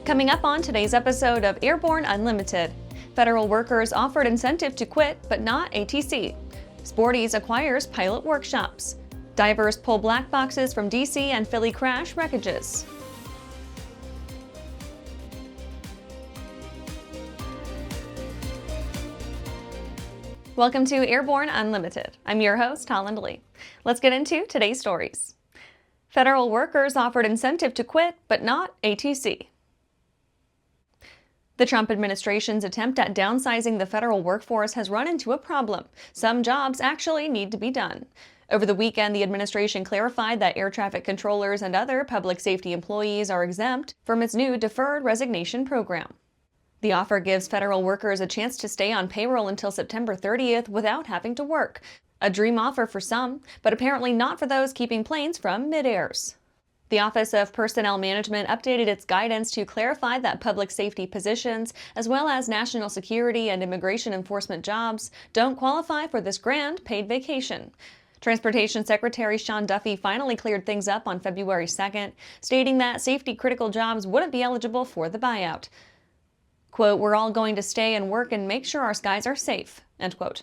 Coming up on today's episode of Airborne-Unlimited, federal workers offered incentive to quit, but not ATC. Sporty acquires PilotWorkshops. Divers pull black boxes from DC and Philly crash wreckages. Welcome to Airborne Unlimited. I'm your host, Holland Lee. Let's get into today's stories. Federal workers offered incentive to quit, but not ATC. The Trump administration's attempt at downsizing the federal workforce has run into a problem. Some jobs actually need to be done. Over the weekend, the administration clarified that air traffic controllers and other public safety employees are exempt from its new deferred resignation program. The offer gives federal workers a chance to stay on payroll until September 30th without having to work. A dream offer for some, but apparently not for those keeping planes from mid-airs. The Office of Personnel Management updated its guidance to clarify that public safety positions, as well as national security and immigration enforcement jobs, don't qualify for this grand paid vacation. Transportation Secretary Sean Duffy finally cleared things up on February 2nd, stating that safety-critical jobs wouldn't be eligible for the buyout. Quote, "We're all going to stay and work and make sure our skies are safe," end quote.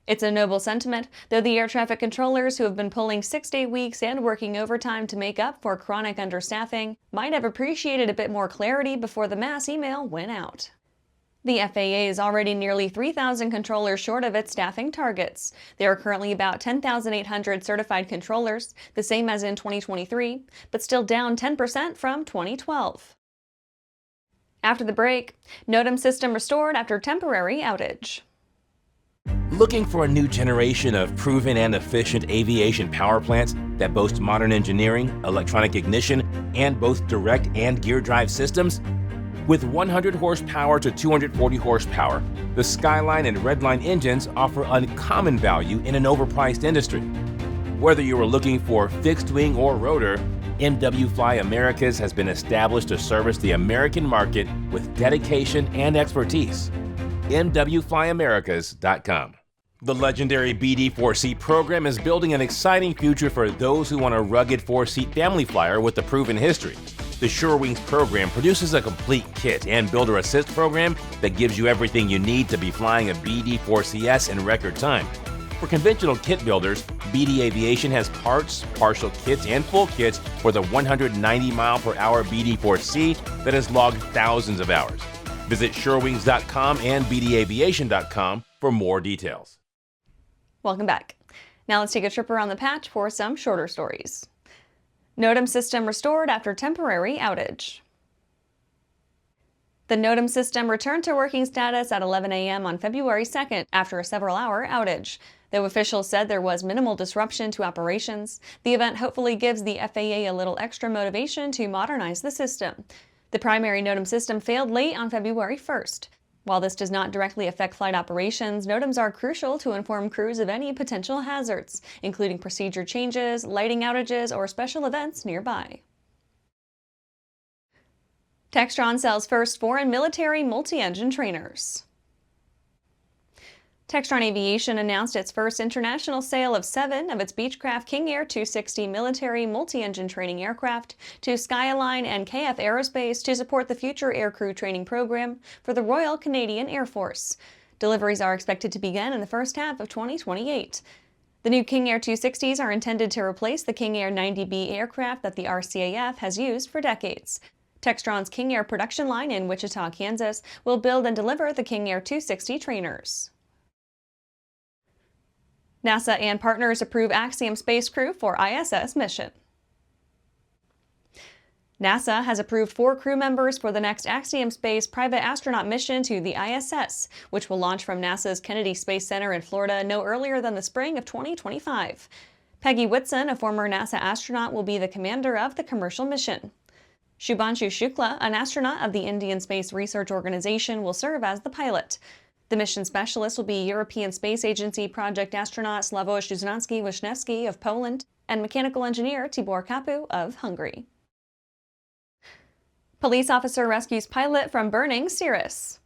It's a noble sentiment, though the air traffic controllers who have been pulling 6-day weeks and working overtime to make up for chronic understaffing might have appreciated a bit more clarity before the mass email went out. The FAA is already nearly 3,000 controllers short of its staffing targets. There are currently about 10,800 certified controllers, the same as in 2023, but still down 10% from 2012. After the break, NOTAM system restored after temporary outage. Looking for a new generation of proven and efficient aviation power plants that boast modern engineering, electronic ignition, and both direct and gear drive systems? With 100 horsepower to 240 horsepower, the Skyline and Redline engines offer uncommon value in an overpriced industry. Whether you are looking for fixed wing or rotor, MW Fly Americas has been established to service the American market with dedication and expertise. MWFlyAmericas.com. The legendary BD4C program is building an exciting future for those who want a rugged 4-seat family flyer with a proven history. The SureWings program produces a complete kit and builder assist program that gives you everything you need to be flying a BD4CS in record time. For conventional kit builders, BD Aviation has parts, partial kits, and full kits for the 190-mile-per-hour BD4C that has logged thousands of hours. Visit SureWings.com and BDAviation.com for more details. Welcome back. Now let's take a trip around the patch for some shorter stories. NOTAM system restored after temporary outage. The NOTAM system returned to working status at 11 a.m. on February 2nd after a several-hour outage. Though officials said there was minimal disruption to operations, the event hopefully gives the FAA a little extra motivation to modernize the system. The primary NOTAM system failed late on February 1st. While this does not directly affect flight operations, NOTAMs are crucial to inform crews of any potential hazards, including procedure changes, lighting outages, or special events nearby. Textron sells first foreign military multi-engine trainers. Textron Aviation announced its first international sale of 7 of its Beechcraft King Air 260 military multi-engine training aircraft to Skyline and KF Aerospace to support the future aircrew training program for the Royal Canadian Air Force. Deliveries are expected to begin in the first half of 2028. The new King Air 260s are intended to replace the King Air 90B aircraft that the RCAF has used for decades. Textron's King Air production line in Wichita, Kansas, will build and deliver the King Air 260 trainers. NASA and partners approve Axiom space crew for ISS mission. NASA has approved 4 crew members for the next Axiom Space private astronaut mission to the ISS, which will launch from NASA's Kennedy Space Center in Florida no earlier than the spring of 2025. Peggy Whitson, a former NASA astronaut, will be the commander of the commercial mission. Shubhanshu Shukla, an astronaut of the Indian Space Research Organization, will serve as the pilot. The mission specialist will be European Space Agency project astronaut Slavoj Uznansky-Wisniewski of Poland and mechanical engineer Tibor Kapu of Hungary. Police officer rescues pilot from burning Cirrus.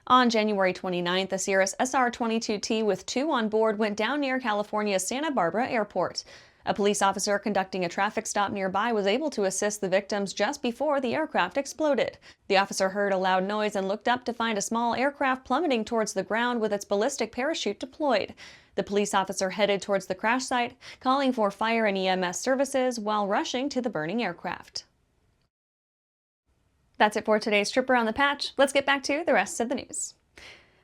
On January 29th, a Cirrus SR-22T with 2 on board went down near California's Santa Barbara Airport. A police officer conducting a traffic stop nearby was able to assist the victims just before the aircraft exploded. The officer heard a loud noise and looked up to find a small aircraft plummeting towards the ground with its ballistic parachute deployed. The police officer headed towards the crash site, calling for fire and EMS services while rushing to the burning aircraft. That's it for today's trip around the patch. Let's get back to the rest of the news.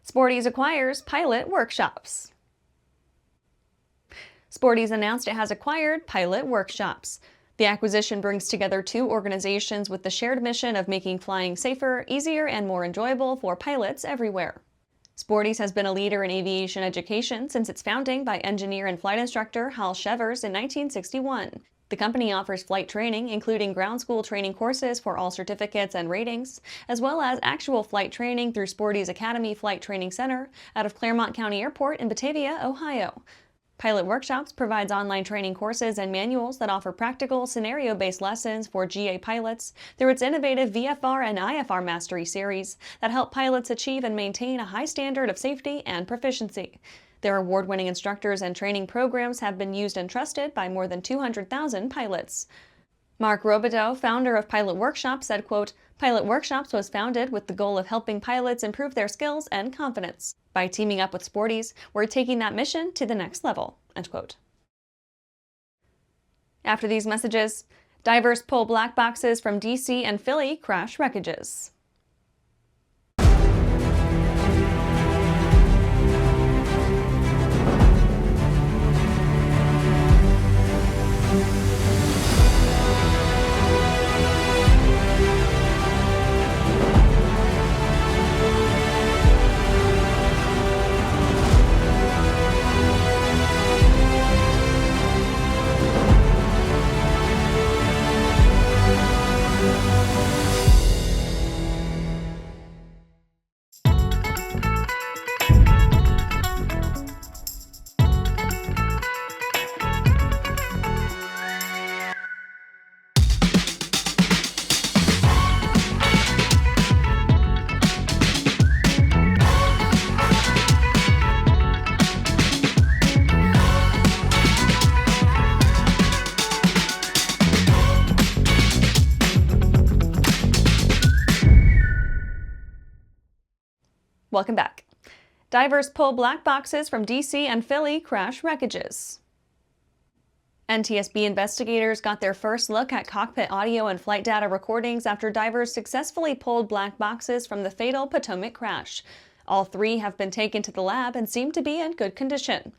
Sporty acquires PilotWorkshops. Sporty's announced it has acquired PilotWorkshops. The acquisition brings together two organizations with the shared mission of making flying safer, easier, and more enjoyable for pilots everywhere. Sporty's has been a leader in aviation education since its founding by engineer and flight instructor Hal Shevers in 1961. The company offers flight training, including ground school training courses for all certificates and ratings, as well as actual flight training through Sporty's Academy Flight Training Center out of Claremont County Airport in Batavia, Ohio. PilotWorkshops provides online training courses and manuals that offer practical, scenario-based lessons for GA pilots through its innovative VFR and IFR Mastery series that help pilots achieve and maintain a high standard of safety and proficiency. Their award-winning instructors and training programs have been used and trusted by more than 200,000 pilots. Mark Robideau, founder of PilotWorkshops, said, quote, "PilotWorkshops was founded with the goal of helping pilots improve their skills and confidence. By teaming up with Sporty's, we're taking that mission to the next level," end quote. After these messages, divers pull black boxes from DC and Philly crash wreckages. Welcome back. Divers pull black boxes from DC and Philly crash wreckages. NTSB investigators got their first look at cockpit audio and flight data recordings after divers successfully pulled black boxes from the fatal Potomac crash. All three have been taken to the lab and seem to be in good condition.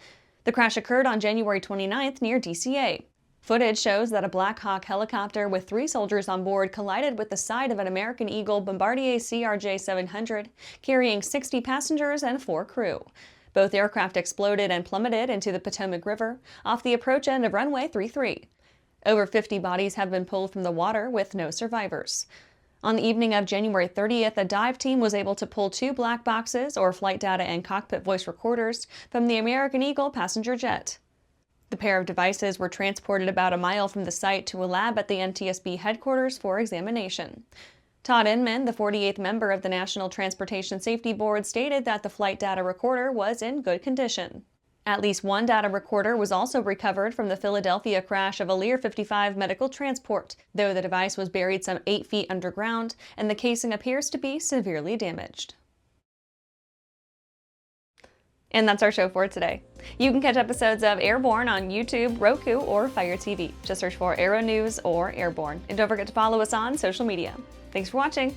The crash occurred on January 29th near DCA. Footage shows that a Black Hawk helicopter with 3 soldiers on board collided with the side of an American Eagle Bombardier CRJ-700, carrying 60 passengers and 4 crew. Both aircraft exploded and plummeted into the Potomac River off the approach end of runway 33. Over 50 bodies have been pulled from the water with no survivors. On the evening of January 30th, a dive team was able to pull 2 black boxes, or flight data and cockpit voice recorders, from the American Eagle passenger jet. The pair of devices were transported about a mile from the site to a lab at the NTSB headquarters for examination. Todd Inman, the 48th member of the National Transportation Safety Board, stated that the flight data recorder was in good condition. At least one data recorder was also recovered from the Philadelphia crash of a Lear 55 medical transport, though the device was buried some 8 feet underground and the casing appears to be severely damaged. And that's our show for today. You can catch episodes of Airborne on YouTube, Roku, or Fire TV. Just search for Aero-News or Airborne. And don't forget to follow us on social media. Thanks for watching.